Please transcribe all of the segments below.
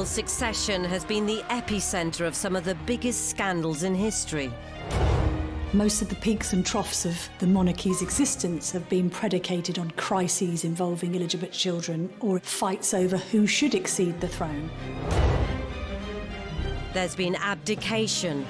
succession has been the epicenter of some of the biggest scandals in history. Most of the peaks and troughs of the monarchy's existence have been predicated on crises involving illegitimate children or fights over who should exceed the throne. There's been abdication,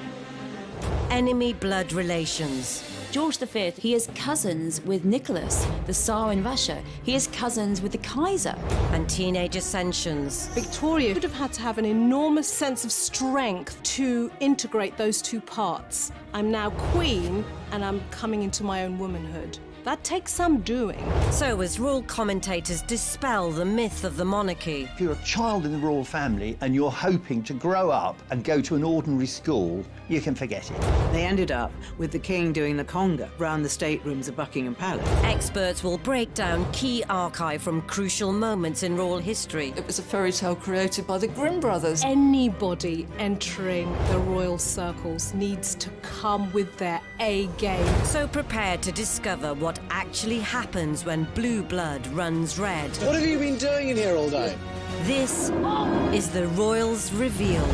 enemy blood relations. George V, he is cousins with Nicholas, the Tsar in Russia. He is cousins with the Kaiser. And teenage ascensions. Victoria would have had to have an enormous sense of strength to integrate those two parts. I'm now queen, and I'm coming into my own womanhood. That takes some doing. So as royal commentators dispel the myth of the monarchy. If you're a child in the royal family and you're hoping to grow up and go to an ordinary school, you can forget it. They ended up with the king doing the conga round the staterooms of Buckingham Palace. Experts will break down key archive from crucial moments in royal history. It was a fairy tale created by the Grimm brothers. Anybody entering the royal circles needs to come with their A game. So prepare to discover what actually happens when blue blood runs red. What have you been doing in here all day? This is The Royals Revealed.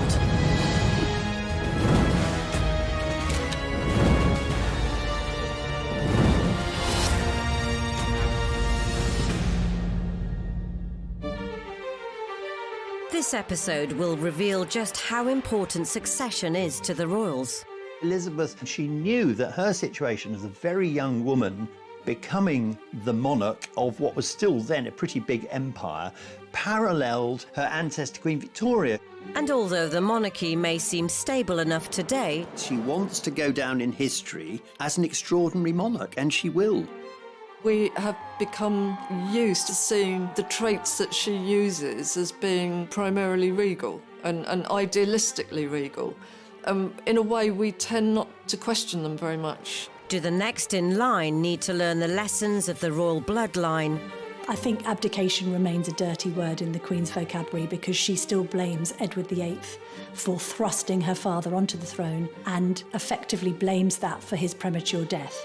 This episode will reveal just how important succession is to the royals. Elizabeth, she knew that her situation as a very young woman becoming the monarch of what was still then a pretty big empire paralleled her ancestor Queen Victoria. And although the monarchy may seem stable enough today, She wants to go down in history as an extraordinary monarch, and she will. We have become used to seeing the traits that she uses as being primarily regal and idealistically regal. In a way, we tend not to question them very much. do the next in line need to learn the lessons of the royal bloodline? I think abdication remains a dirty word in the Queen's vocabulary because she still blames Edward VIII for thrusting her father onto the throne and effectively blames that for his premature death.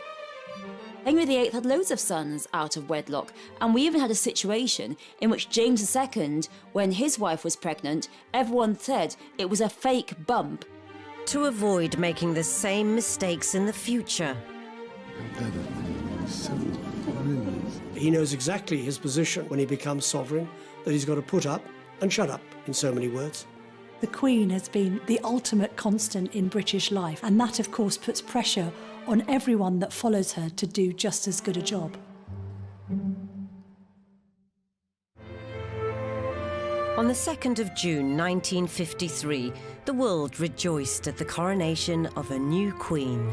Henry VIII had loads of sons out of wedlock, and we even had a situation in which James II, when his wife was pregnant, everyone said it was a fake bump. To avoid making the same mistakes in the future. He knows exactly his position when he becomes sovereign, that he's got to put up and shut up, in so many words. The Queen has been the ultimate constant in British life, and that, of course, puts pressure on everyone that follows her to do just as good a job. On the 2nd of June 1953, the world rejoiced at the coronation of a new queen.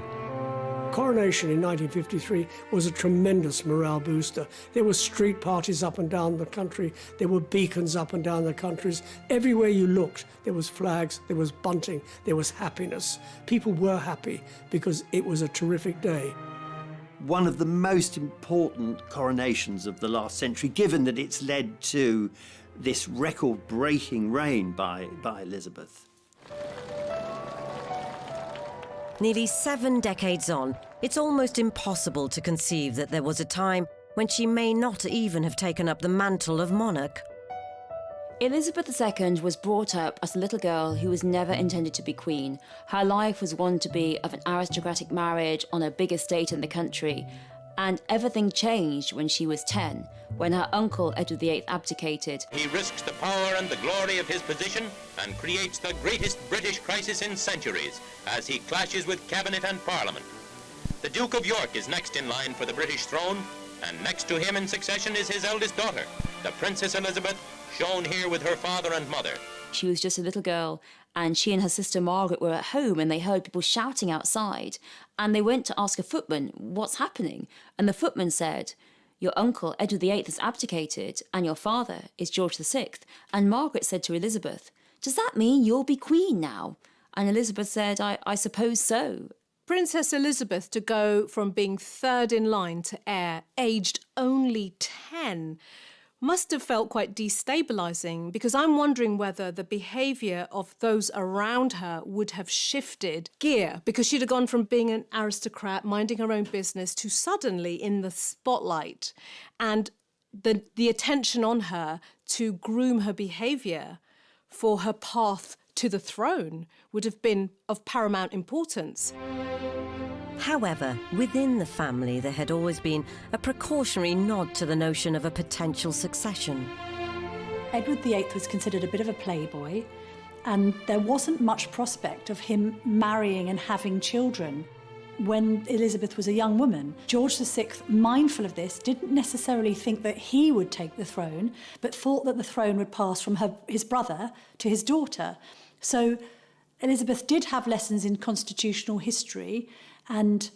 Coronation in 1953 was a tremendous morale booster. There were street parties up and down the country. There were beacons up and down the countries. Everywhere you looked, there was flags, there was bunting, there was happiness. People were happy because it was a terrific day. One of the most important coronations of the last century, given that it's led to this record-breaking reign by Elizabeth. Nearly 7 decades on, it's almost impossible to conceive that there was a time when she may not even have taken up the mantle of monarch. Elizabeth II was brought up as a little girl who was never intended to be queen. Her life was one to be of an aristocratic marriage on a big estate in the country, and everything changed when she was 10, when her uncle Edward VIII abdicated. He risks the power and the glory of his position and creates the greatest British crisis in centuries as he clashes with cabinet and parliament. The Duke of York is next in line for the British throne, and next to him in succession is his eldest daughter, the Princess Elizabeth, shown here with her father and mother. She was just a little girl, and she and her sister Margaret were at home, and they heard people shouting outside, and they went to ask a footman, what's happening? And the footman said, your uncle Edward VIII has abdicated, and your father is George VI. And Margaret said to Elizabeth, does that mean you'll be queen now? And Elizabeth said, I suppose so. Princess Elizabeth to go from being third in line to heir, aged only 10, must have felt quite destabilising, because I'm wondering whether the behaviour of those around her would have shifted gear, because she'd have gone from being an aristocrat, minding her own business, to suddenly in the spotlight, and the attention on her to groom her behaviour for her path to the throne would have been of paramount importance. However, within the family there had always been a precautionary nod to the notion of a potential succession. Edward VIII was considered a bit of a playboy, and there wasn't much prospect of him marrying and having children when Elizabeth was a young woman. George VI, mindful of this, didn't necessarily think that he would take the throne, but thought that the throne would pass from his brother to his daughter. So Elizabeth did have lessons in constitutional history and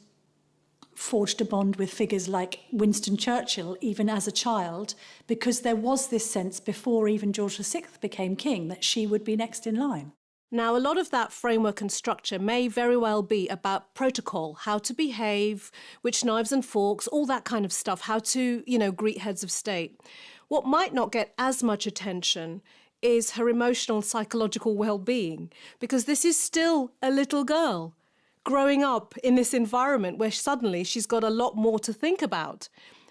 forged a bond with figures like Winston Churchill, even as a child, because there was this sense before even George VI became king that she would be next in line. Now, a lot of that framework and structure may very well be about protocol, how to behave, which knives and forks, all that kind of stuff, how to, greet heads of state. What might not get as much attention is her emotional and psychological well-being, because this is still a little girl growing up in this environment where suddenly she's got a lot more to think about.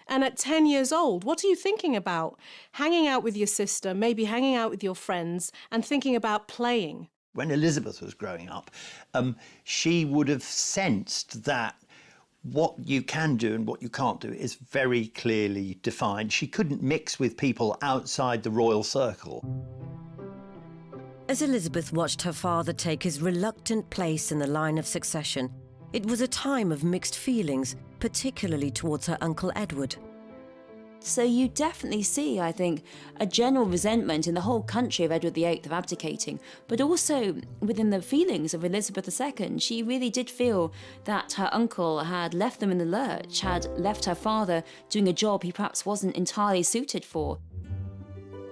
And at 10 years old, what are you thinking about? Hanging out with your sister, maybe hanging out with your friends, and thinking about playing. When Elizabeth was growing up, she would have sensed that what you can do and what you can't do is very clearly defined. She couldn't mix with people outside the royal circle. As Elizabeth watched her father take his reluctant place in the line of succession, it was a time of mixed feelings, particularly towards her uncle Edward. So you definitely see, I think, a general resentment in the whole country of Edward VIII of abdicating, but also within the feelings of Elizabeth II. She really did feel that her uncle had left them in the lurch, had left her father doing a job he perhaps wasn't entirely suited for.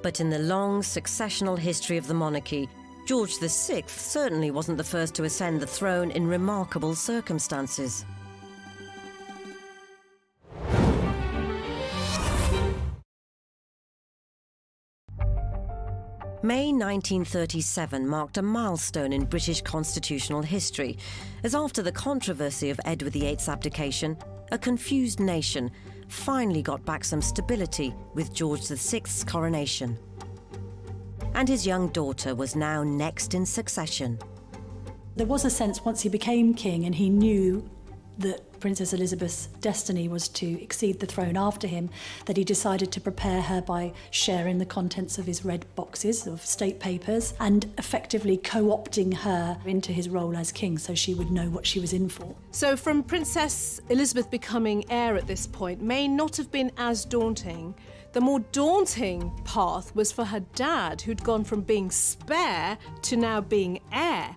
But in the long successional history of the monarchy, George VI certainly wasn't the first to ascend the throne in remarkable circumstances. May 1937 marked a milestone in British constitutional history, as after the controversy of Edward VIII's abdication, a confused nation finally got back some stability with George VI's coronation. And his young daughter was now next in succession. There was a sense once he became king and he knew that Princess Elizabeth's destiny was to exceed the throne after him, that he decided to prepare her by sharing the contents of his red boxes of state papers and effectively co-opting her into his role as king so she would know what she was in for. So from Princess Elizabeth becoming heir at this point may not have been as daunting. The more daunting path was for her dad, who'd gone from being spare to now being heir.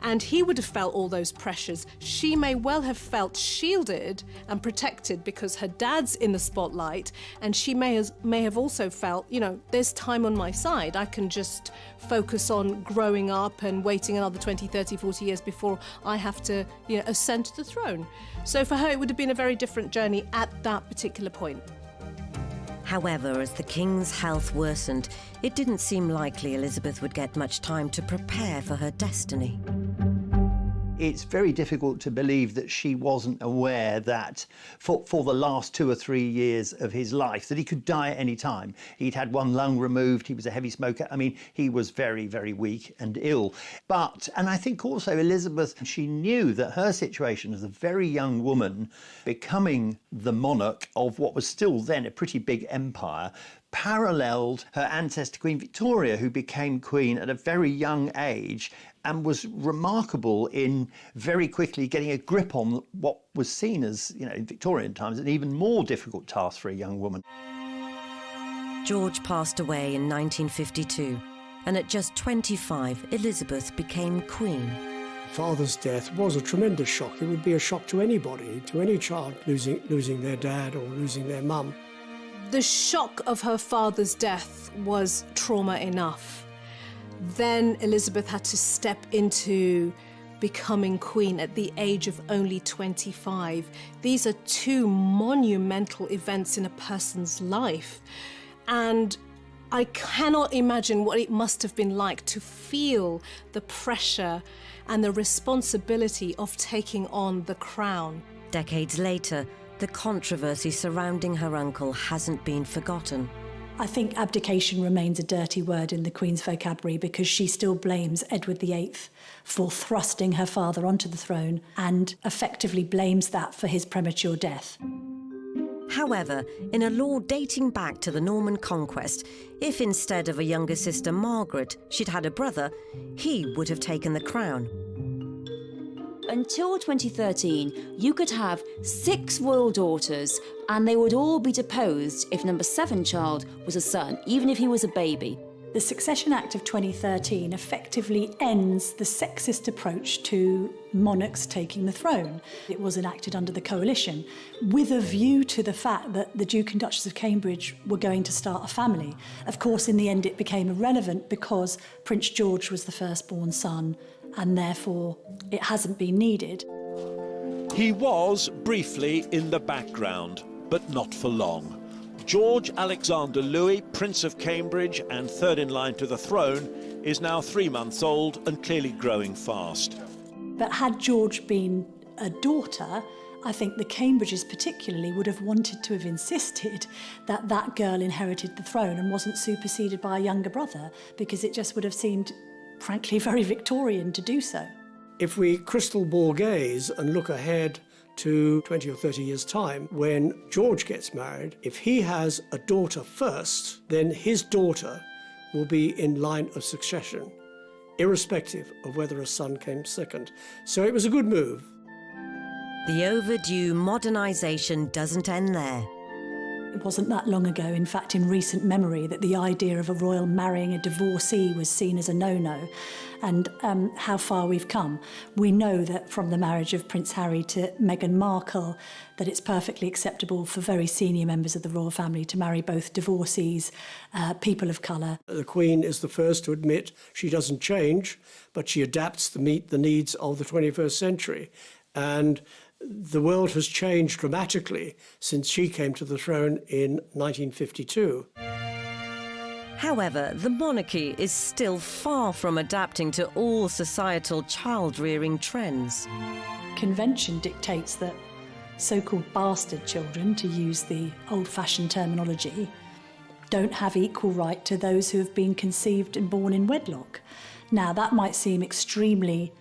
And he would have felt all those pressures. She may well have felt shielded and protected because her dad's in the spotlight, and she may have also felt, there's time on my side. I can just focus on growing up and waiting another 20, 30, 40 years before I have to, ascend to the throne. So for her, it would have been a very different journey at that particular point. However, as the king's health worsened, it didn't seem likely Elizabeth would get much time to prepare for her destiny. It's very difficult to believe that she wasn't aware that for the last 2 or 3 years of his life, that he could die at any time. He'd had one lung removed, he was a heavy smoker. I mean, he was very, very weak and ill. And I think also Elizabeth, she knew that her situation as a very young woman, becoming the monarch of what was still then a pretty big empire, paralleled her ancestor Queen Victoria, who became queen at a very young age and was remarkable in very quickly getting a grip on what was seen as, in Victorian times, an even more difficult task for a young woman. George passed away in 1952, and at just 25, Elizabeth became queen. Father's death was a tremendous shock. It would be a shock to anybody, to any child losing their dad or losing their mum. The shock of her father's death was trauma enough. Then Elizabeth had to step into becoming queen at the age of only 25. These are 2 monumental events in a person's life. And I cannot imagine what it must have been like to feel the pressure and the responsibility of taking on the crown. Decades later, the controversy surrounding her uncle hasn't been forgotten. I think abdication remains a dirty word in the Queen's vocabulary because she still blames Edward VIII for thrusting her father onto the throne and effectively blames that for his premature death. However, in a law dating back to the Norman conquest, if instead of a younger sister Margaret she'd had a brother, he would have taken the crown. Until 2013, you could have 6 royal daughters and they would all be deposed if number 7 child was a son, even if he was a baby. The Succession Act of 2013 effectively ends the sexist approach to monarchs taking the throne. It was enacted under the coalition with a view to the fact that the Duke and Duchess of Cambridge were going to start a family. Of course, in the end, it became irrelevant because Prince George was the firstborn son and therefore it hasn't been needed. He was briefly in the background, but not for long. George Alexander Louis, Prince of Cambridge and third in line to the throne, is now 3 months old and clearly growing fast. But had George been a daughter, I think the Cambridges particularly would have wanted to have insisted that that girl inherited the throne and wasn't superseded by a younger brother, because it just would have seemed, frankly, very Victorian to do so. If we crystal ball gaze and look ahead to 20 or 30 years' time, when George gets married, if he has a daughter first, then his daughter will be in line of succession, irrespective of whether a son came second. So it was a good move. The overdue modernisation doesn't end there. It wasn't that long ago, in fact, in recent memory, that the idea of a royal marrying a divorcee was seen as a no-no. And how far we've come. We know that from the marriage of Prince Harry to Meghan Markle, that it's perfectly acceptable for very senior members of the royal family to marry both divorcees, people of colour. The Queen is the first to admit she doesn't change, but she adapts to meet the needs of the 21st century. And the world has changed dramatically since she came to the throne in 1952. However, the monarchy is still far from adapting to all societal child-rearing trends. Convention dictates that so-called bastard children, to use the old-fashioned terminology, don't have equal right to those who have been conceived and born in wedlock. Now, that might seem extremely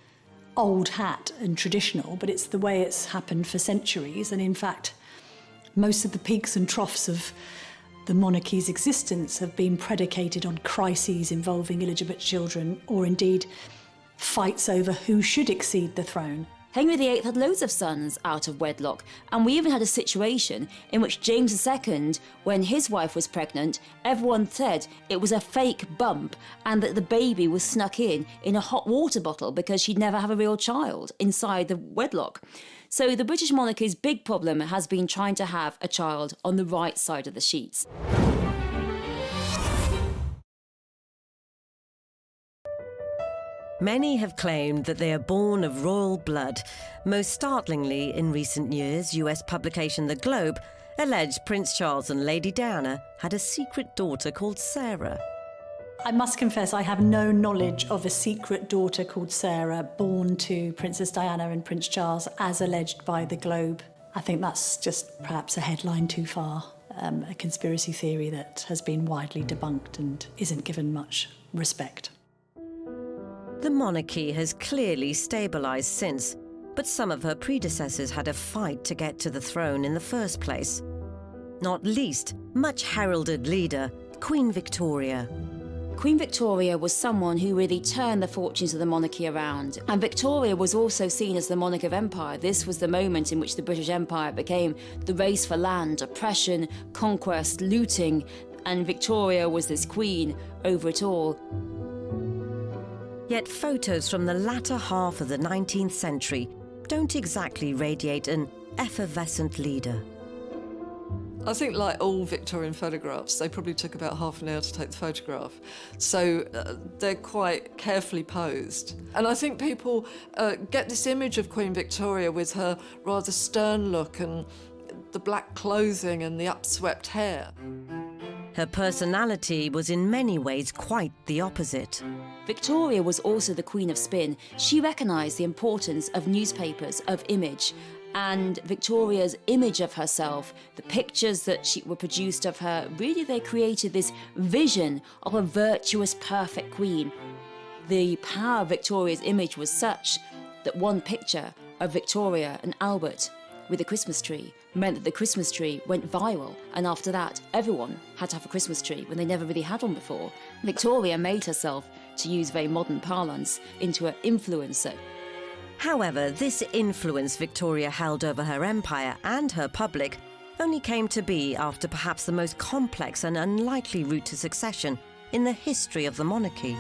old hat and traditional, but it's the way it's happened for centuries. And in fact, most of the peaks and troughs of the monarchy's existence have been predicated on crises involving illegitimate children, or indeed fights over who should exceed the throne. Henry VIII had loads of sons out of wedlock, and we even had a situation in which James II, when his wife was pregnant, everyone said it was a fake bump and that the baby was snuck in a hot water bottle because she'd never have a real child inside the wedlock. So the British monarchy's big problem has been trying to have a child on the right side of the sheets. Many have claimed that they are born of royal blood. Most startlingly, in recent years, US publication The Globe alleged Prince Charles and Lady Diana had a secret daughter called Sarah. I must confess I have no knowledge of a secret daughter called Sarah born to Princess Diana and Prince Charles, as alleged by The Globe. I think that's just perhaps a headline too far, a conspiracy theory that has been widely debunked and isn't given much respect. The monarchy has clearly stabilised since, but some of her predecessors had a fight to get to the throne in the first place. Not least, much heralded leader, Queen Victoria. Queen Victoria was someone who really turned the fortunes of the monarchy around. And Victoria was also seen as the monarch of empire. This was the moment in which the British Empire became the race for land, oppression, conquest, looting, and Victoria was this queen over it all. Yet photos from the latter half of the 19th century don't exactly radiate an effervescent leader. I think, like all Victorian photographs, they probably took about half an hour to take the photograph. So they're quite carefully posed. And I think people get this image of Queen Victoria with her rather stern look and the black clothing and the upswept hair. Her personality was in many ways quite the opposite. Victoria was also the queen of spin. She recognised the importance of newspapers, of image, And Victoria's image of herself, the pictures that were produced of her, really they created this vision of a virtuous, perfect queen. The power of Victoria's image was such that one picture of Victoria and Albert with a Christmas tree meant that the Christmas tree went viral, and after that everyone had to have a Christmas tree when they never really had one before. Victoria made herself, to use very modern parlance, into an influencer. However, this influence Victoria held over her empire and her public only came to be after perhaps the most complex and unlikely route to succession in the history of the monarchy.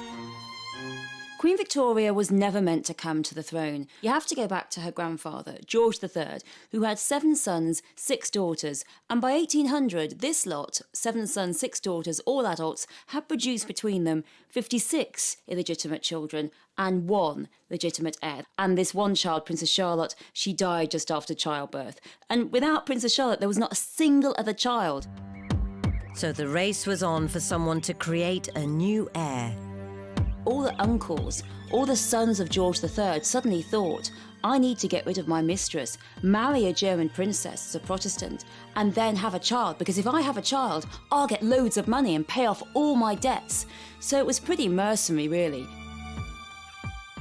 Queen Victoria was never meant to come to the throne. You have to go back to her grandfather, George III, who had 7 sons, 6 daughters, and by 1800, this lot, 7 sons, 6 daughters, all adults, had produced between them 56 illegitimate children and 1 legitimate heir. And this one child, Princess Charlotte, she died just after childbirth. And without Princess Charlotte, there was not a single other child. So the race was on for someone to create a new heir. All the uncles, all the sons of George III suddenly thought, I need to get rid of my mistress, marry a German princess as a Protestant, and then have a child, because if I have a child, I'll get loads of money and pay off all my debts. So it was pretty mercenary, really.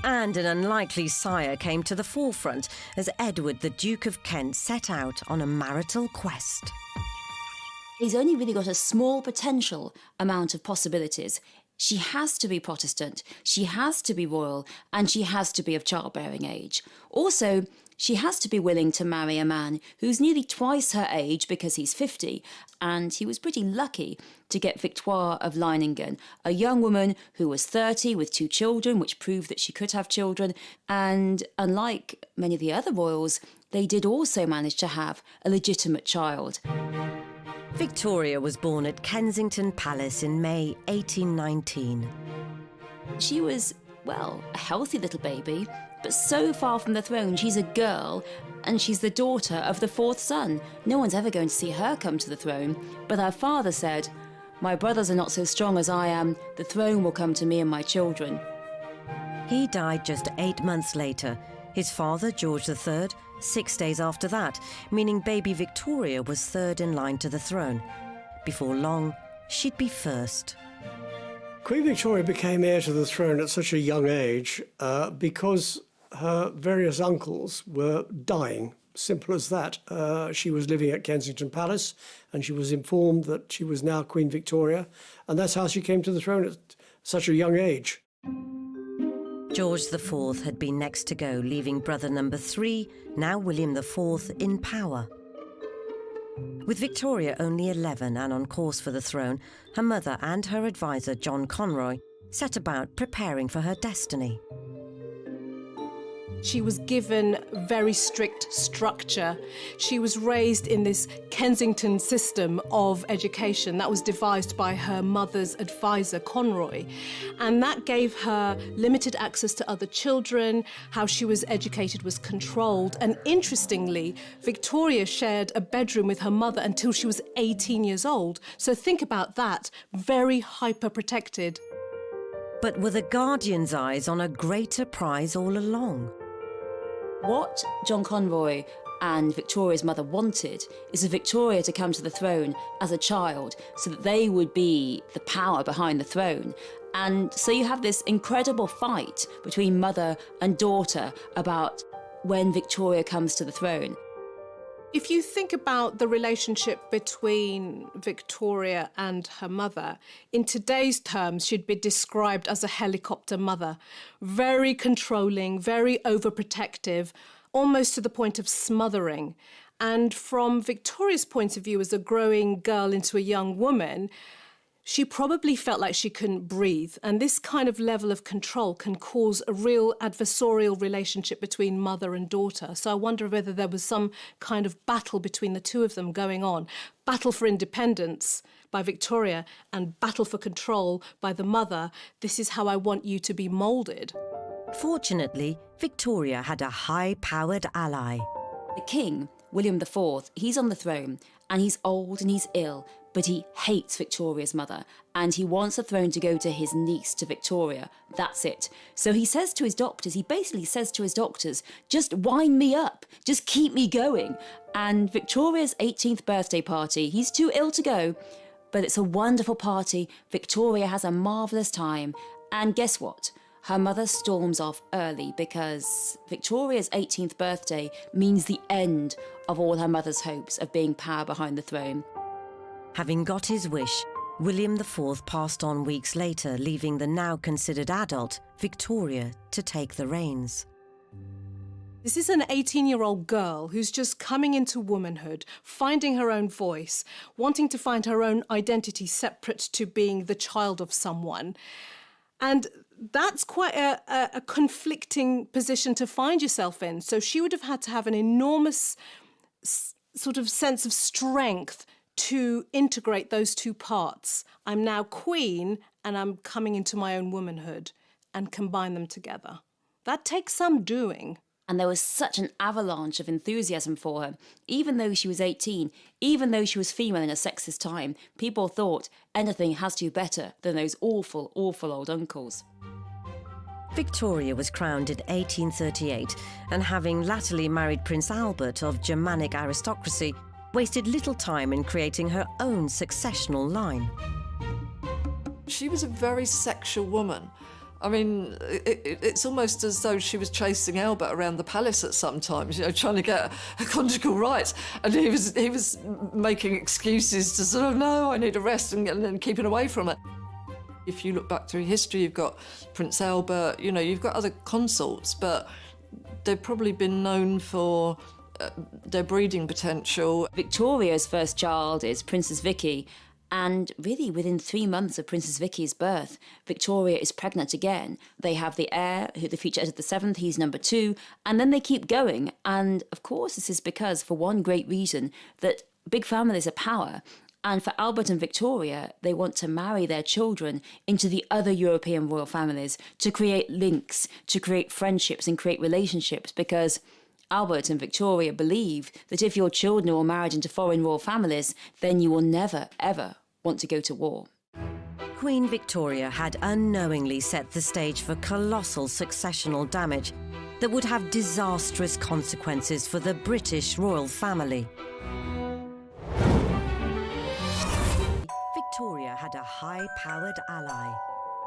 And an unlikely sire came to the forefront as Edward, the Duke of Kent, set out on a marital quest. He's only really got a small potential amount of possibilities. She has to be Protestant, she has to be royal, and she has to be of childbearing age. Also, she has to be willing to marry a man who's nearly twice her age because he's 50, and he was pretty lucky to get Victoire of Leiningen, a young woman who was 30 with 2 children, which proved that she could have children, and unlike many of the other royals, they did also manage to have a legitimate child. Victoria was born at Kensington Palace in May 1819. She was, well, a healthy little baby, but so far from the throne, she's a girl, and she's the daughter of the 4th son. No one's ever going to see her come to the throne, but her father said, my brothers are not so strong as I am, the throne will come to me and my children. He died just 8 months later. His father, George III, 6 days after that, meaning baby Victoria was 3rd in line to the throne. Before long, she'd be first. Queen Victoria became heir to the throne at such a young age because her various uncles were dying. Simple as that. She was living at Kensington Palace and she was informed that she was now Queen Victoria, and that's how she came to the throne at such a young age. George IV had been next to go, leaving brother number 3, now William IV, in power. With Victoria only 11 and on course for the throne, her mother and her advisor, John Conroy, set about preparing for her destiny. She was given very strict structure. She was raised in this Kensington system of education that was devised by her mother's advisor, Conroy. And that gave her limited access to other children. How she was educated was controlled. And interestingly, Victoria shared a bedroom with her mother until she was 18 years old. So think about that, very hyper-protected. But were the Guardian's eyes on a greater prize all along? What John Conroy and Victoria's mother wanted is for Victoria to come to the throne as a child so that they would be the power behind the throne. And so you have this incredible fight between mother and daughter about when Victoria comes to the throne. If you think about the relationship between Victoria and her mother, in today's terms, she'd be described as a helicopter mother. Very controlling, very overprotective, almost to the point of smothering. And from Victoria's point of view as a growing girl into a young woman, she probably felt like she couldn't breathe. And this kind of level of control can cause a real adversarial relationship between mother and daughter. So I wonder whether there was some kind of battle between the two of them going on. Battle for independence by Victoria and battle for control by the mother. This is how I want you to be moulded. Fortunately, Victoria had a high-powered ally. The king, William IV, he's on the throne and he's old and he's ill, but he hates Victoria's mother, and he wants the throne to go to his niece, to Victoria. That's it. So he says to his doctors, just wind me up, just keep me going. And Victoria's 18th birthday party, he's too ill to go, but it's a wonderful party. Victoria has a marvellous time. And guess what? Her mother storms off early because Victoria's 18th birthday means the end of all her mother's hopes of being power behind the throne. Having got his wish, William IV passed on weeks later, leaving the now considered adult Victoria to take the reins. This is an 18-year-old girl who's just coming into womanhood, finding her own voice, wanting to find her own identity separate to being the child of someone. And that's quite a conflicting position to find yourself in. So she would have had to have an enormous sort of sense of strength to integrate those two parts. I'm now queen and I'm coming into my own womanhood, and combine them together. That takes some doing. And there was such an avalanche of enthusiasm for her. Even though she was 18, even though she was female in a sexist time, people thought anything has to be better than those awful, awful old uncles. Victoria was crowned in 1838, and having latterly married Prince Albert of Germanic aristocracy, wasted little time in creating her own successional line. She was a very sexual woman. I mean, it's almost as though she was chasing Albert around the palace at some times, trying to get a conjugal right. And he was making excuses to sort of, no, I need a rest, and keeping away from it. If you look back through history, you've got Prince Albert, you've got other consorts, but they've probably been known for their breeding potential. Victoria's first child is Princess Vicky, and really within 3 months of Princess Vicky's birth, Victoria is pregnant again. They have the heir, the future Edward VII, he's number 2, and then they keep going. And of course this is because, for one great reason, that big families are power. And for Albert and Victoria, they want to marry their children into the other European royal families to create links, to create friendships and create relationships, because Albert and Victoria believe that if your children are all married into foreign royal families, then you will never, ever want to go to war. Queen Victoria had unknowingly set the stage for colossal successional damage that would have disastrous consequences for the British royal family. Victoria had a high-powered ally.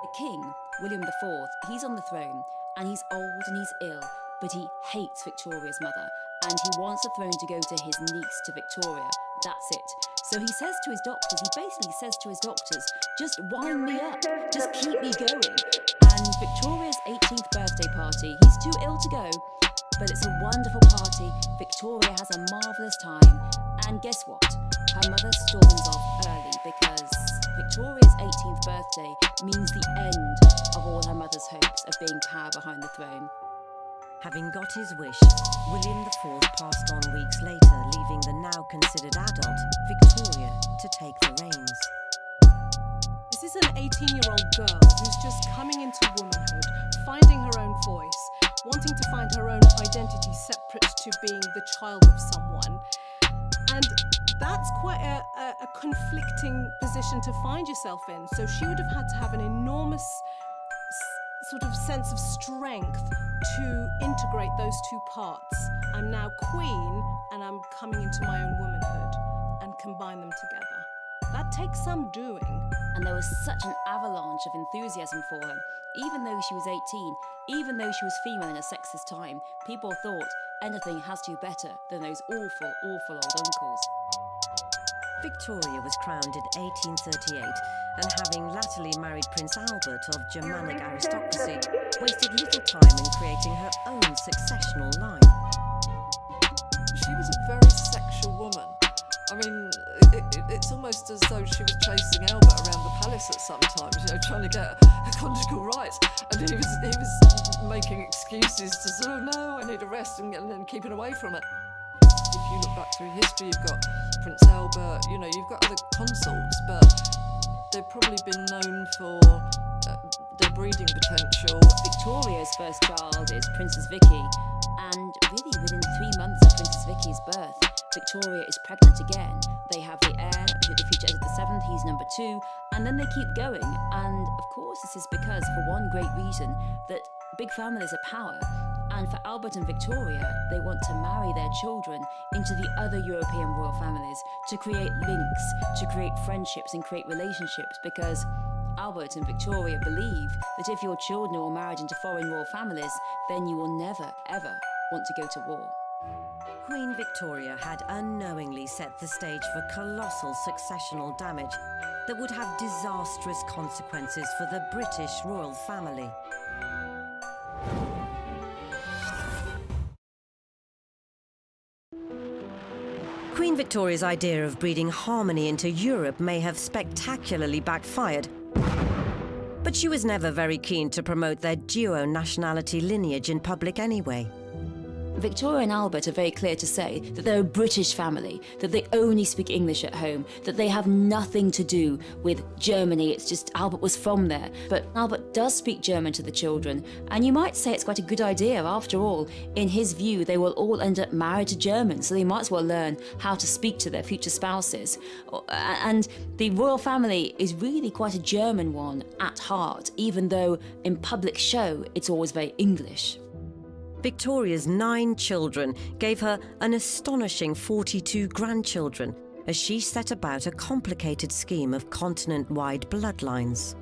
The king, William IV, he's on the throne, and he's old and he's ill, but he hates Victoria's mother, and he wants the throne to go to his niece, to Victoria. That's it. So he says to his doctors, just wind me up, just keep me going. And Victoria's 18th birthday party, he's too ill to go, but it's a wonderful party. Victoria has a marvellous time, and guess what? Her mother storms off early because Victoria's 18th birthday means the end of all her mother's hopes of being power behind the throne. Having got his wish, William IV passed on weeks later, leaving the now considered adult Victoria to take the reins. This is an 18-year-old girl who's just coming into womanhood, finding her own voice, wanting to find her own identity separate to being the child of someone. And that's quite a conflicting position to find yourself in. So she would have had to have an enormous sort of sense of strength to integrate those two parts. I'm now queen and I'm coming into my own womanhood, and combine them together. That takes some doing. And there was such an avalanche of enthusiasm for her. Even though she was 18, even though she was female in a sexist time, people thought anything has to be better than those awful, awful old uncles. Victoria was crowned in 1838, and having latterly married Prince Albert of Germanic aristocracy, wasted little time in creating her own successional line. She was a very sexual woman. I mean, it's almost as though she was chasing Albert around the palace at some times, trying to get a conjugal right. And he was making excuses to sort of, no, I need a rest, and keeping away from it. If you look back through history, you've got Prince Albert, you've got other consorts, but they've probably been known for their breeding potential. Victoria's first child is Princess Vicky, and really within 3 months of Princess Vicky's birth, Victoria is pregnant again. They have the heir, the future Edward VII, he's number 2, and then they keep going. And of course, this is because, for one great reason, that big families are power. And for Albert and Victoria, they want to marry their children into the other European royal families to create links, to create friendships and create relationships, because Albert and Victoria believe that if your children are all married into foreign royal families, then you will never, ever want to go to war. Queen Victoria had unknowingly set the stage for colossal successional damage that would have disastrous consequences for the British royal family. Queen Victoria's idea of breeding harmony into Europe may have spectacularly backfired, but she was never very keen to promote their duo nationality lineage in public anyway. Victoria and Albert are very clear to say that they're a British family, that they only speak English at home, that they have nothing to do with Germany. It's just Albert was from there. But Albert does speak German to the children, and you might say it's quite a good idea. After all, in his view, they will all end up married to Germans, so they might as well learn how to speak to their future spouses. And the royal family is really quite a German one at heart, even though in public show it's always very English. Victoria's 9 children gave her an astonishing 42 grandchildren as she set about a complicated scheme of continent-wide bloodlines.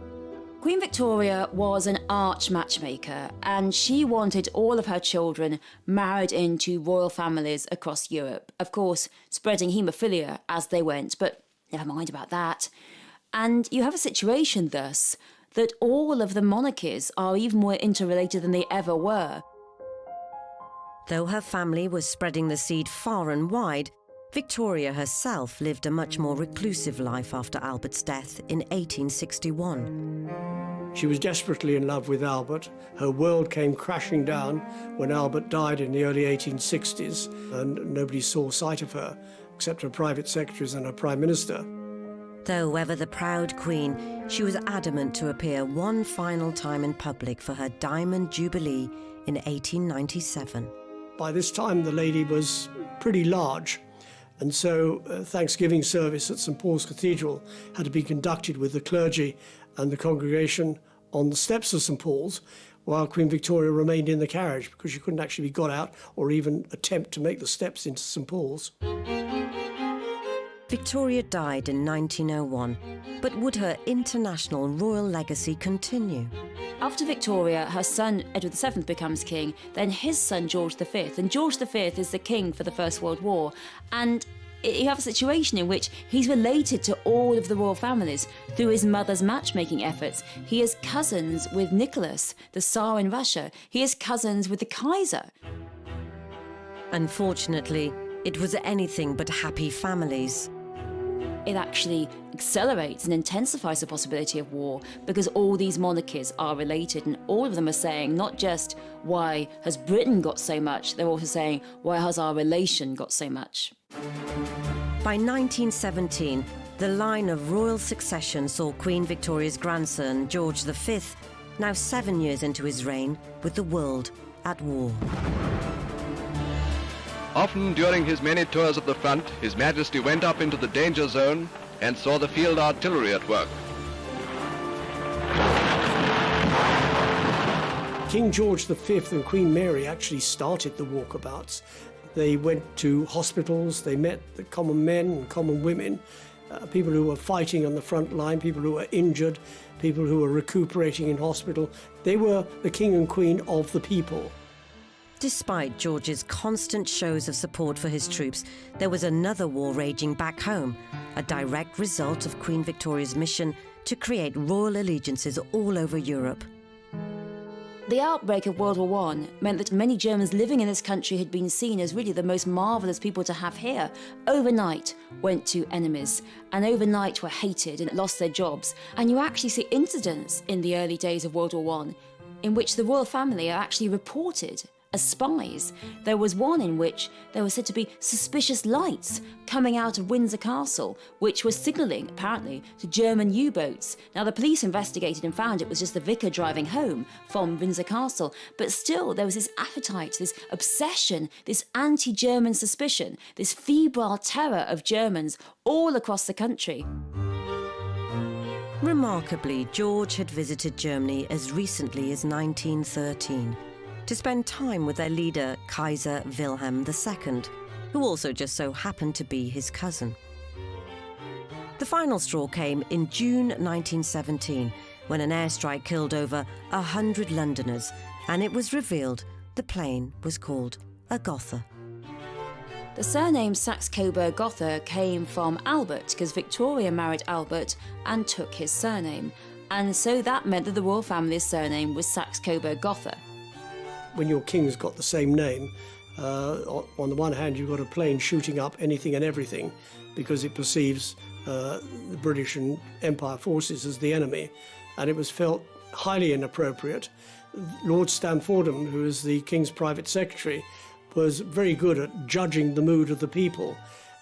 Queen Victoria was an arch matchmaker, and she wanted all of her children married into royal families across Europe. Of course, spreading haemophilia as they went, but never mind about that. And you have a situation thus that all of the monarchies are even more interrelated than they ever were. Though her family was spreading the seed far and wide, Victoria herself lived a much more reclusive life after Albert's death in 1861. She was desperately in love with Albert. Her world came crashing down when Albert died in the early 1860s, and nobody saw sight of her except her private secretaries and her prime minister. Though ever the proud queen, she was adamant to appear one final time in public for her Diamond Jubilee in 1897. By this time, the lady was pretty large, and so Thanksgiving service at St. Paul's Cathedral had to be conducted with the clergy and the congregation on the steps of St. Paul's, while Queen Victoria remained in the carriage because she couldn't actually be got out or even attempt to make the steps into St. Paul's. Victoria died in 1901, but would her international royal legacy continue? After Victoria, her son Edward VII becomes king, then his son George V, and George V is the king for the First World War, and you have a situation in which he's related to all of the royal families through his mother's matchmaking efforts. He is cousins with Nicholas, the Tsar in Russia. He is cousins with the Kaiser. Unfortunately, it was anything but happy families. It actually accelerates and intensifies the possibility of war because all these monarchies are related, and all of them are saying not just why has Britain got so much, they're also saying why has our relation got so much. By 1917, the line of royal succession saw Queen Victoria's grandson, George V, now 7 years into his reign, with the world at war. Often during his many tours at the front, His Majesty went up into the danger zone and saw the field artillery at work. King George V and Queen Mary actually started the walkabouts. They went to hospitals, they met the common men and common women, people who were fighting on the front line, people who were injured, people who were recuperating in hospital. They were the king and queen of the people. Despite George's constant shows of support for his troops, there was another war raging back home, a direct result of Queen Victoria's mission to create royal allegiances all over Europe. The outbreak of World War I meant that many Germans living in this country had been seen as really the most marvellous people to have here. Overnight went to enemies, and overnight were hated and lost their jobs. And you actually see incidents in the early days of World War I in which the royal family are actually reported as spies. There was one in which there were said to be suspicious lights coming out of Windsor Castle, which was signalling, apparently, to German U-boats. Now, the police investigated and found it was just the vicar driving home from Windsor Castle, but still there was this appetite, this obsession, this anti-German suspicion, this febrile terror of Germans all across the country. Remarkably, George had visited Germany as recently as 1913 to spend time with their leader, Kaiser Wilhelm II, who also just so happened to be his cousin. The final straw came in June 1917, when an airstrike killed over 100 Londoners, and it was revealed the plane was called a Gotha. The surname Saxe-Coburg-Gotha came from Albert, because Victoria married Albert and took his surname. And so that meant that the royal family's surname was Saxe-Coburg-Gotha. When your king's got the same name, on the one hand, you've got a plane shooting up anything and everything because it perceives the British and Empire forces as the enemy, and it was felt highly inappropriate. Lord Stamfordham, who is the King's private secretary, was very good at judging the mood of the people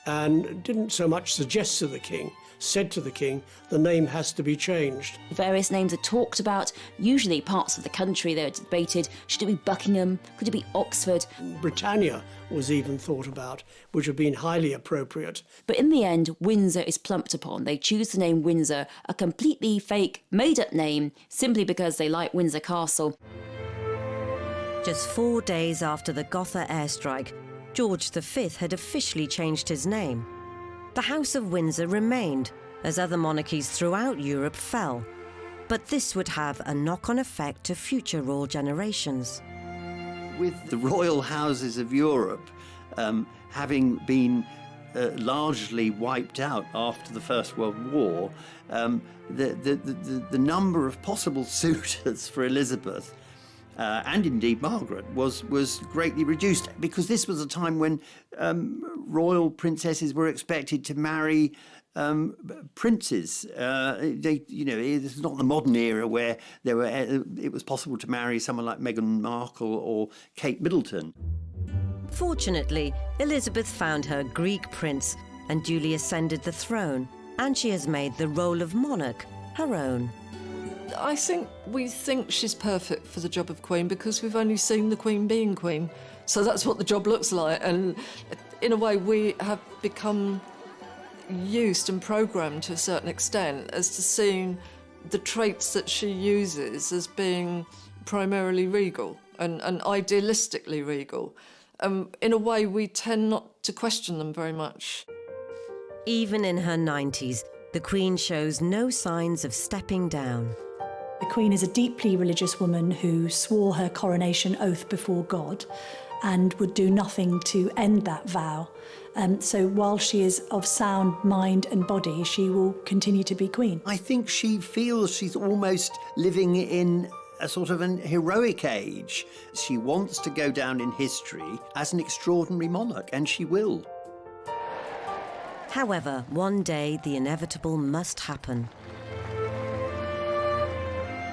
and didn't so much suggest to the King, said to the King, the name has to be changed. Various names are talked about, usually parts of the country. They're debated, should it be Buckingham, could it be Oxford? Britannia was even thought about, which would have been highly appropriate. But in the end, Windsor is plumped upon. They choose the name Windsor, a completely fake, made-up name, simply because they like Windsor Castle. Just 4 days after the Gotha airstrike, George V had officially changed his name. The House of Windsor remained, as other monarchies throughout Europe fell. But this would have a knock-on effect to future royal generations. With the royal houses of Europe having been largely wiped out after the First World War, the number of possible suitors for Elizabeth and indeed Margaret was greatly reduced, because this was a time when royal princesses were expected to marry princes. This is not the modern era where it was possible to marry someone like Meghan Markle or Kate Middleton. Fortunately, Elizabeth found her Greek prince and duly ascended the throne, and she has made the role of monarch her own. I think we think she's perfect for the job of Queen because we've only seen the Queen being Queen. So that's what the job looks like. And in a way, we have become used and programmed to a certain extent as to seeing the traits that she uses as being primarily regal and idealistically regal. In a way, we tend not to question them very much. Even in her 90s, the Queen shows no signs of stepping down. The Queen is a deeply religious woman who swore her coronation oath before God and would do nothing to end that vow. So while she is of sound mind and body, she will continue to be Queen. I think she feels she's almost living in a sort of an heroic age. She wants to go down in history as an extraordinary monarch, and she will. However, one day the inevitable must happen.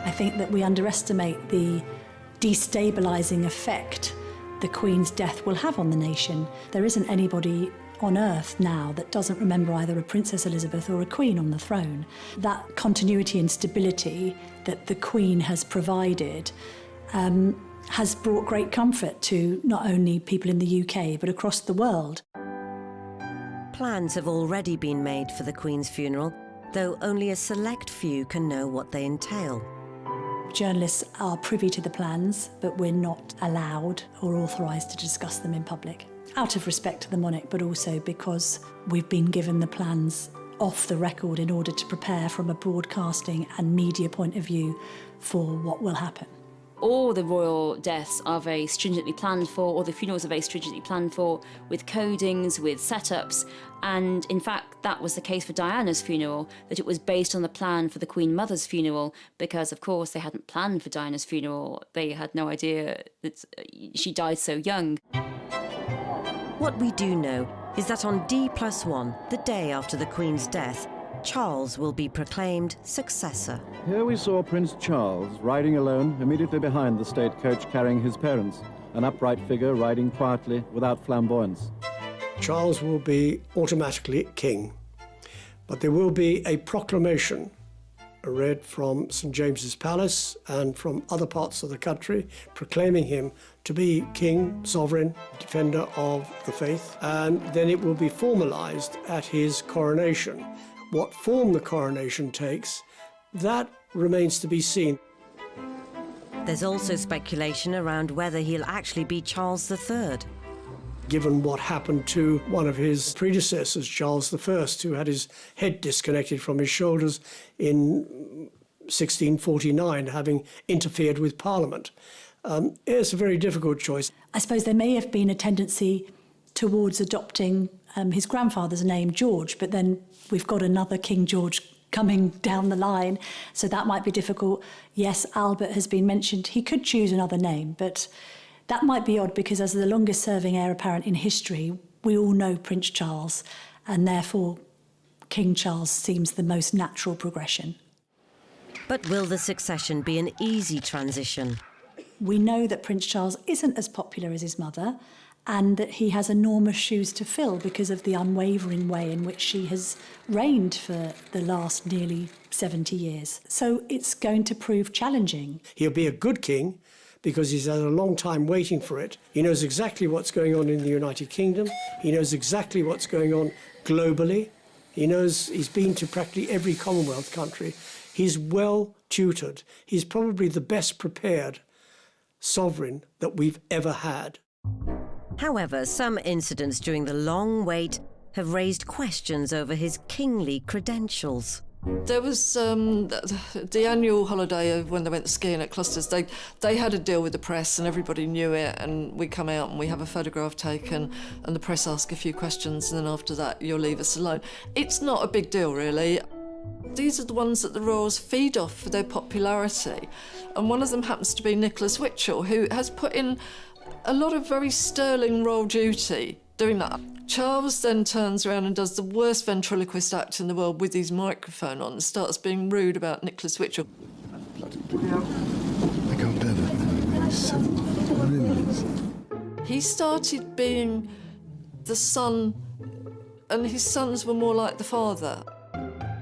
I think that we underestimate the destabilising effect the Queen's death will have on the nation. There isn't anybody on earth now that doesn't remember either a Princess Elizabeth or a Queen on the throne. That continuity and stability that the Queen has provided has brought great comfort to not only people in the UK but across the world. Plans have already been made for the Queen's funeral, though only a select few can know what they entail. Journalists are privy to the plans, but we're not allowed or authorised to discuss them in public, out of respect to the monarch, but also because we've been given the plans off the record in order to prepare from a broadcasting and media point of view for what will happen. All the royal deaths are very stringently planned for, or the funerals are very stringently planned for, with codings, with setups, and in fact that was the case for Diana's funeral, that it was based on the plan for the Queen Mother's funeral, because of course they hadn't planned for Diana's funeral. They had no idea that she died so young. What we do know is that on D+1, the day after the Queen's death, Charles will be proclaimed successor. Here we saw Prince Charles riding alone immediately behind the state coach carrying his parents, an upright figure riding quietly without flamboyance. Charles will be automatically king, but there will be a proclamation read from St James's Palace and from other parts of the country proclaiming him to be king, sovereign, defender of the faith, and then it will be formalised at his coronation. What form the coronation takes, that remains to be seen. There's also speculation around whether he'll actually be Charles III. Given what happened to one of his predecessors, Charles I, who had his head disconnected from his shoulders in 1649, having interfered with Parliament. It's a very difficult choice. I suppose there may have been a tendency towards adopting his grandfather's name, George, but then we've got another King George coming down the line, so that might be difficult. Yes, Albert has been mentioned. He could choose another name, but that might be odd because as the longest-serving heir apparent in history, we all know Prince Charles, and therefore King Charles seems the most natural progression. But will the succession be an easy transition? We know that Prince Charles isn't as popular as his mother, and that he has enormous shoes to fill because of the unwavering way in which she has reigned for the last nearly 70 years. So it's going to prove challenging. He'll be a good king because he's had a long time waiting for it. He knows exactly what's going on in the United Kingdom. He knows exactly what's going on globally. He knows he's been to practically every Commonwealth country. He's well tutored. He's probably the best prepared sovereign that we've ever had. However, some incidents during the long wait have raised questions over his kingly credentials. There was the annual holiday of when they went skiing at Clusters. They had a deal with the press and everybody knew it, and we come out and we have a photograph taken and the press ask a few questions, and then after that you'll leave us alone. It's not a big deal really. These are the ones that the royals feed off for their popularity, and one of them happens to be Nicholas Witchell, who has put in a lot of very sterling royal duty doing that. Charles then turns around and does the worst ventriloquist act in the world with his microphone on and starts being rude about Nicholas Witchell. I can't bear that. He's so brilliant. He started being the son, and his sons were more like the father.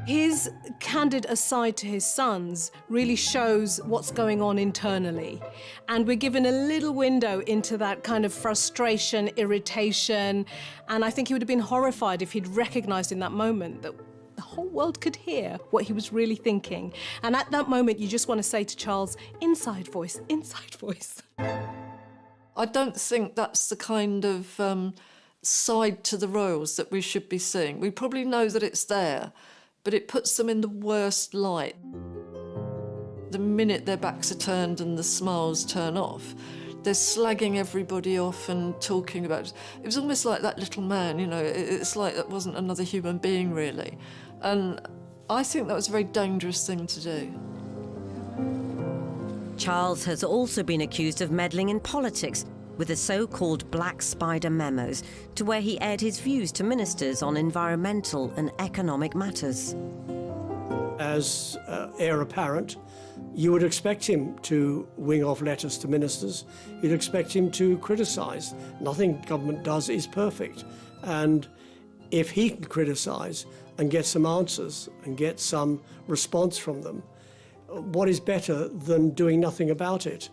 His candid aside to his sons really shows what's going on internally. And we're given a little window into that kind of frustration, irritation. And I think he would have been horrified if he'd recognised in that moment that the whole world could hear what he was really thinking. And at that moment, you just want to say to Charles, inside voice, inside voice. I don't think that's the kind of side to the royals that we should be seeing. We probably know that it's there, but it puts them in the worst light. The minute their backs are turned and the smiles turn off, they're slagging everybody off and talking about... It was almost like that little man, you know, it's like that wasn't another human being, really. And I think that was a very dangerous thing to do. Charles has also been accused of meddling in politics with the so-called Black Spider memos, to where he aired his views to ministers on environmental and economic matters. As heir apparent, you would expect him to wing off letters to ministers. You'd expect him to criticise. Nothing government does is perfect. And if he can criticise and get some answers and get some response from them, what is better than doing nothing about it?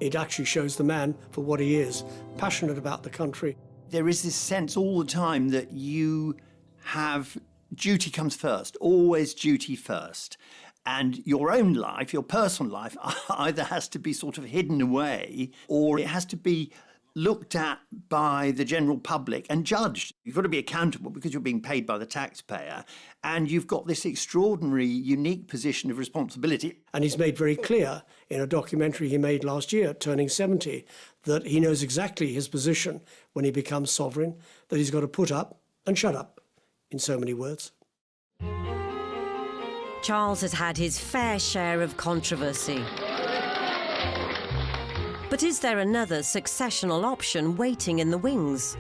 It actually shows the man for what he is, passionate about the country. There is this sense all the time that you have duty comes first, always duty first. And your own life, your personal life, either has to be sort of hidden away or it has to be looked at by the general public and judged. You've got to be accountable because you're being paid by the taxpayer, and you've got this extraordinary, unique position of responsibility. And he's made very clear in a documentary he made last year, turning 70, that he knows exactly his position when he becomes sovereign, that he's got to put up and shut up, in so many words. Charles has had his fair share of controversy. But is there another successional option waiting in the wings?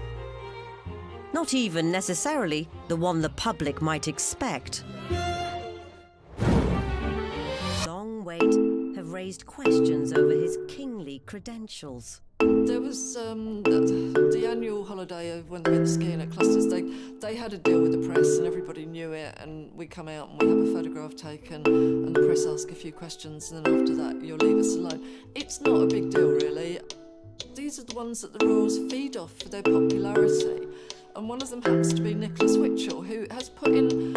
Not even necessarily the one the public might expect. Long wait have raised questions over his kingly credentials. There was the annual holiday of when they went skiing at Clusters. They had a deal with the press and everybody knew it, and we come out and we have a photograph taken and the press ask a few questions, and then after that you'll leave us alone. It's not a big deal really. These are the ones that the royals feed off for their popularity, and one of them happens to be Nicholas Witchell, who has put in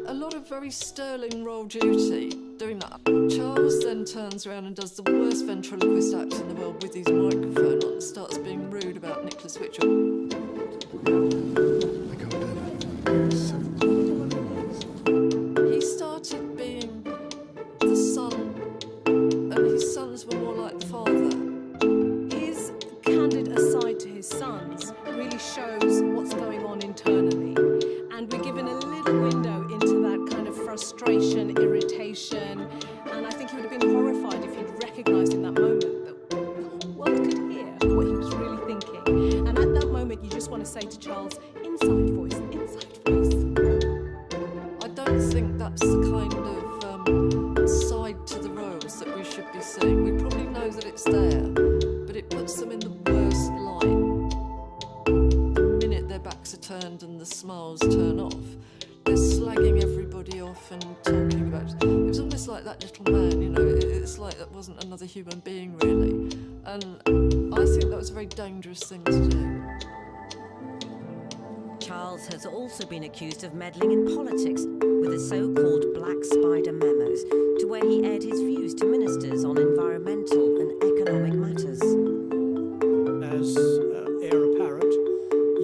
a lot of very sterling royal duty doing that. Charles then turns around and does the worst ventriloquist act in the world with his microphone on and starts being rude about Nicholas Witchell. He started being the son, and his sons were more like the father. His candid aside to his sons really shows what's going on internally, and we're given a little window into that kind of frustration, irritation, and I think he would have been horrified if he'd recognised in that moment that the whole world could hear what he was really thinking. And at that moment you just want to say to Charles, inside voice, inside voice. I don't think that's the kind of side to the royals that we should be seeing. We probably know that it's there, but it puts them in the worst light. The minute their backs are turned and the smiles turn off, they're slagging everybody off and talking about it. It was almost like that little man, you know, it's like that wasn't another human being really. And I think that was a very dangerous thing to do. Charles has also been accused of meddling in politics with the so-called Black Spider memos, to where he aired his views to ministers on environmental and economic matters. As heir apparent,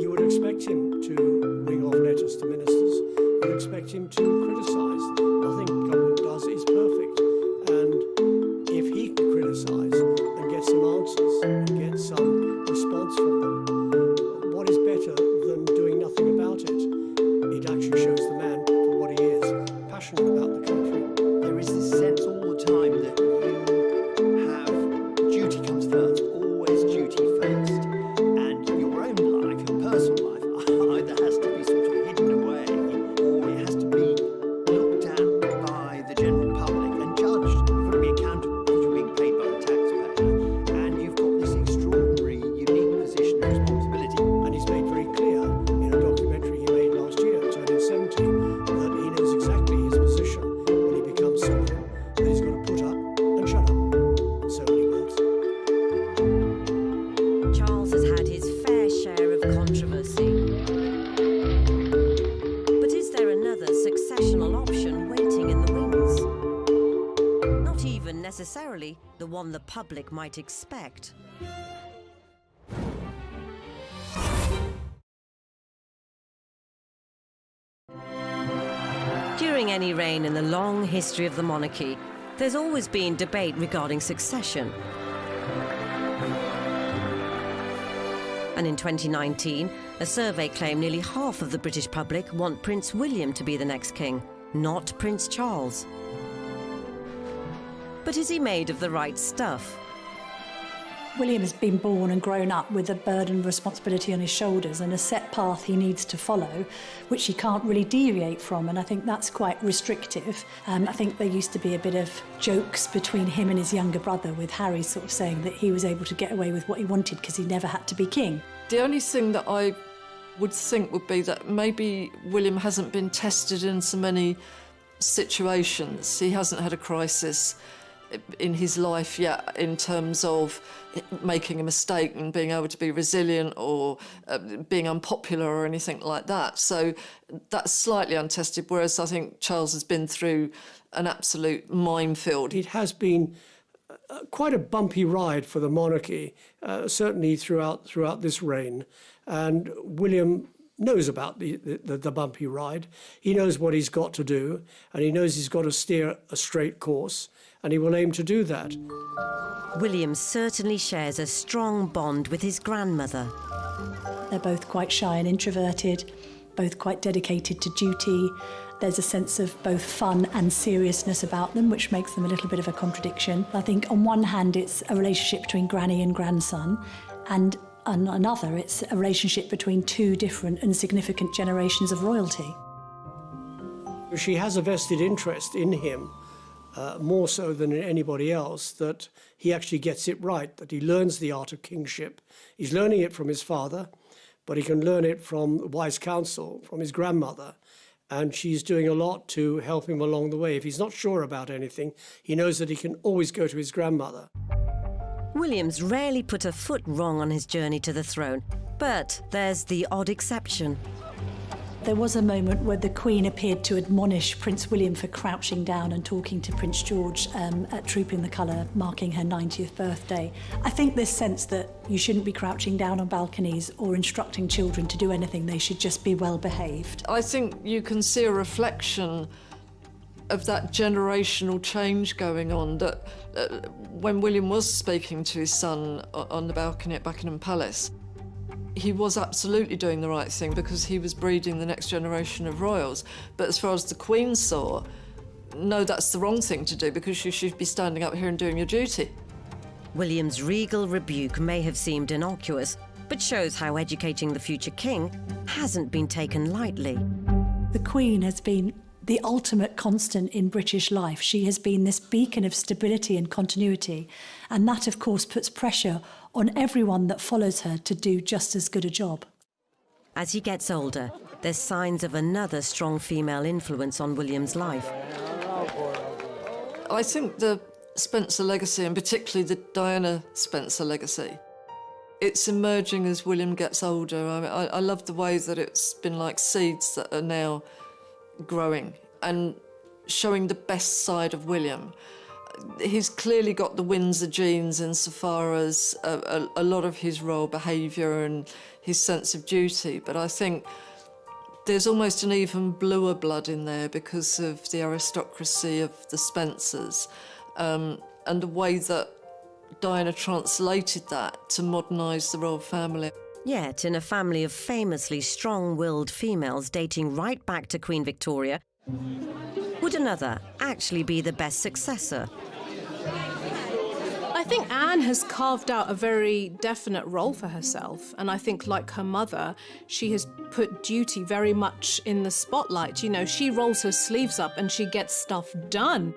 you would expect him to ring off letters to ministers. You would expect him to criticise. Nothing government does is perfect. And if he can criticise and get some answers and get some response from them, what is better than doing nothing about it? It actually shows the man for what he is, passionate about the country. There is this sense all the time that you have duty comes first, always duty first, and your own life, your personal life, either has to be sort of hidden away or it has to be looked at by the general public and judged. You've got to be accountable because you're being paid by the taxpayer, and you've got this extraordinary, unique position of responsibility. And he's made very clear in a documentary he made last year, turning 70, that he knows exactly his position when he becomes sovereign, that he's got to put up and shut up, in so many words. Charles has had his fair share of controversy. But is there another successional option waiting in the wings? Not even necessarily the one the public might expect. During any reign in the long history of the monarchy, there's always been debate regarding succession. And in 2019, a survey claimed nearly half of the British public want Prince William to be the next king, not Prince Charles. But is he made of the right stuff? William has been born and grown up with a burden of responsibility on his shoulders and a set path he needs to follow, which he can't really deviate from, and I think that's quite restrictive. I think there used to be a bit of jokes between him and his younger brother, with Harry sort of saying that he was able to get away with what he wanted because he never had to be king. The only thing that I would think would be that maybe William hasn't been tested in so many situations. He hasn't had a crisis in his life yet in terms of making a mistake and being able to be resilient or being unpopular or anything like that. So that's slightly untested, whereas I think Charles has been through an absolute minefield. It has been quite a bumpy ride for the monarchy, certainly throughout this reign. And William knows about the bumpy ride. He knows what he's got to do, and he knows he's got to steer a straight course, and he will aim to do that. William certainly shares a strong bond with his grandmother. They're both quite shy and introverted, both quite dedicated to duty. There's a sense of both fun and seriousness about them, which makes them a little bit of a contradiction. I think on one hand it's a relationship between granny and grandson, and On another, it's a relationship between two different and significant generations of royalty. She has a vested interest in him, more so than in anybody else, that he actually gets it right, that he learns the art of kingship. He's learning it from his father, but he can learn it from wise counsel, from his grandmother. And she's doing a lot to help him along the way. If he's not sure about anything, he knows that he can always go to his grandmother. William's rarely put a foot wrong on his journey to the throne, but there's the odd exception. There was a moment where the Queen appeared to admonish Prince William for crouching down and talking to Prince George at Trooping the Colour, marking her 90th birthday. I think this sense that you shouldn't be crouching down on balconies or instructing children to do anything, they should just be well behaved. I think you can see a reflection of that generational change going on, that when William was speaking to his son on the balcony at Buckingham Palace, he was absolutely doing the right thing because he was breeding the next generation of royals. But as far as the Queen saw, no, that's the wrong thing to do because you should be standing up here and doing your duty. William's regal rebuke may have seemed innocuous, but shows how educating the future king hasn't been taken lightly. The Queen has been the ultimate constant in British life. She has been this beacon of stability and continuity, and that, of course, puts pressure on everyone that follows her to do just as good a job. As he gets older, there's signs of another strong female influence on William's life. I think the Spencer legacy, and particularly the Diana Spencer legacy, it's emerging as William gets older. I love the way that it's been like seeds that are now growing and showing the best side of William. He's clearly got the Windsor genes insofar as a lot of his royal behaviour and his sense of duty, but I think there's almost an even bluer blood in there because of the aristocracy of the Spencers and the way that Diana translated that to modernise the royal family. Yet, in a family of famously strong-willed females dating right back to Queen Victoria, would another actually be the best successor? I think Anne has carved out a very definite role for herself, and I think, like her mother, she has put duty very much in the spotlight. You know, she rolls her sleeves up and she gets stuff done.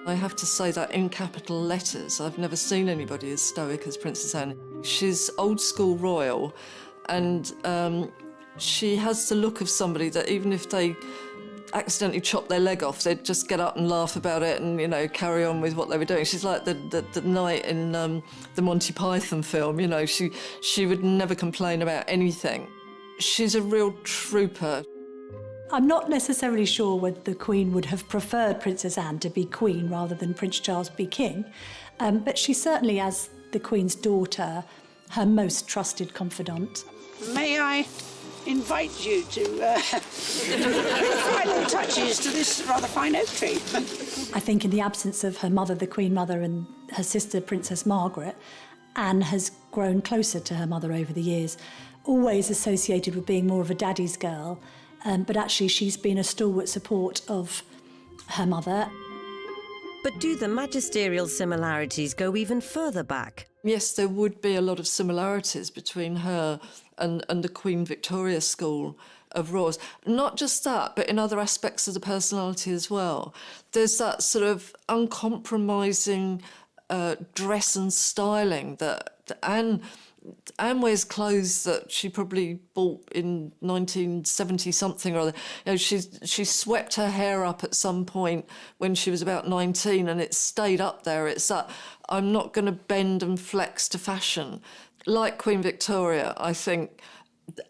I have to say that in capital letters, I've never seen anybody as stoic as Princess Anne. She's old school royal, and she has the look of somebody that even if they accidentally chop their leg off, they'd just get up and laugh about it and, you know, carry on with what they were doing. She's like the knight in the Monty Python film, you know, she would never complain about anything. She's a real trooper. I'm not necessarily sure whether the Queen would have preferred Princess Anne to be Queen rather than Prince Charles be King, but she certainly, as the Queen's daughter, her most trusted confidant. May I invite you to final touches to this rather fine oak tree? I think in the absence of her mother, the Queen Mother, and her sister, Princess Margaret, Anne has grown closer to her mother over the years, always associated with being more of a daddy's girl, but actually she's been a stalwart support of her mother. But do the magisterial similarities go even further back? Yes, there would be a lot of similarities between her and the Queen Victoria school of royals. Not just that, but in other aspects of the personality as well. There's that sort of uncompromising dress and styling that Anne wears clothes that she probably bought in 1970-something or other. You know, she swept her hair up at some point when she was about 19 and it stayed up there. It's that I'm not going to bend and flex to fashion. Like Queen Victoria, I think,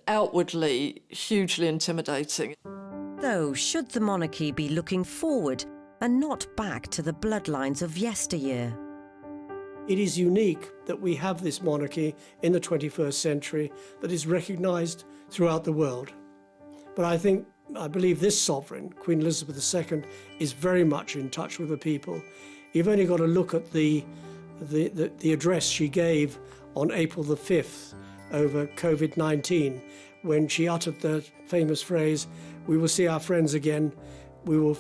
outwardly hugely intimidating. Though, should the monarchy be looking forward and not back to the bloodlines of yesteryear? It is unique that we have this monarchy in the 21st century that is recognised throughout the world. But I believe this sovereign, Queen Elizabeth II, is very much in touch with the people. You've only got to look at the address she gave on April the 5th over COVID-19, when she uttered the famous phrase, "We will see our friends again, we will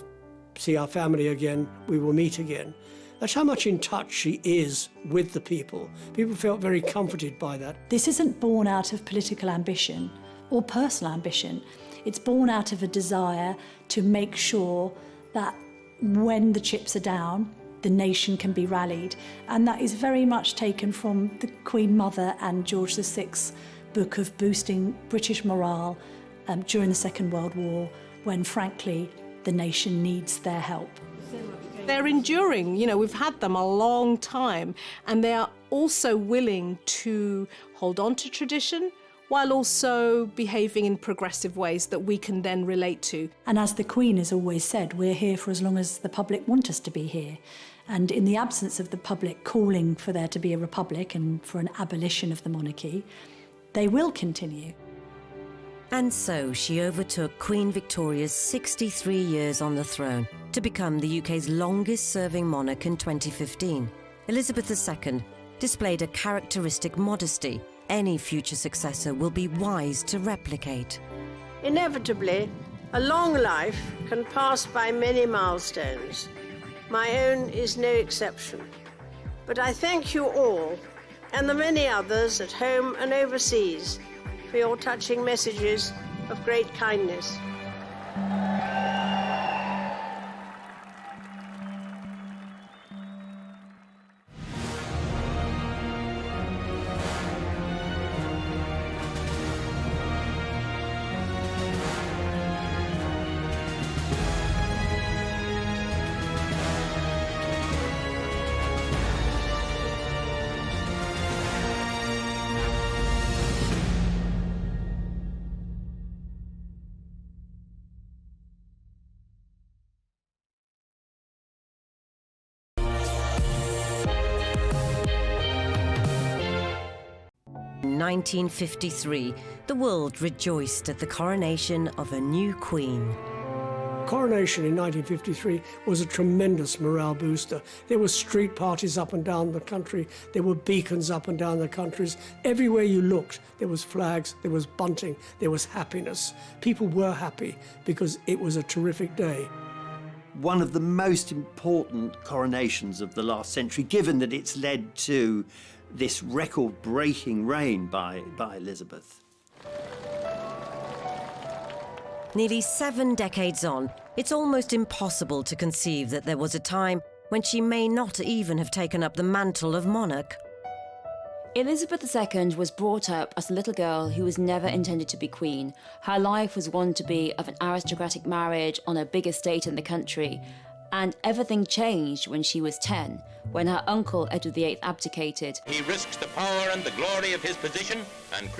see our family again, we will meet again." That's how much in touch she is with the people. People felt very comforted by that. This isn't born out of political ambition or personal ambition. It's born out of a desire to make sure that when the chips are down, the nation can be rallied. And that is very much taken from the Queen Mother and George VI's book of boosting British morale during the Second World War, when, frankly, the nation needs their help. They're enduring, you know, we've had them a long time, and they are also willing to hold on to tradition while also behaving in progressive ways that we can then relate to. And as the Queen has always said, we're here for as long as the public want us to be here. And in the absence of the public calling for there to be a republic and for an abolition of the monarchy, they will continue. And so she overtook Queen Victoria's 63 years on the throne to become the UK's longest-serving monarch in 2015. Elizabeth II displayed a characteristic modesty any future successor will be wise to replicate. Inevitably, a long life can pass by many milestones. My own is no exception. But I thank you all, and the many others at home and overseas, for your touching messages of great kindness. In 1953, the world rejoiced at the coronation of a new queen. Coronation in 1953 was a tremendous morale booster. There were street parties up and down the country. There were beacons up and down the countries. Everywhere you looked, there was flags, there was bunting, there was happiness. People were happy because it was a terrific day. One of the most important coronations of the last century, given that it's led to this record-breaking reign by Elizabeth. Nearly 7 decades on, it's almost impossible to conceive that there was a time when she may not even have taken up the mantle of monarch. Elizabeth II was brought up as a little girl who was never intended to be queen. Her life was one to be of an aristocratic marriage on a big estate in the country. And everything changed when she was 10, when her uncle Edward VIII abdicated. He risks the power and the glory of his position and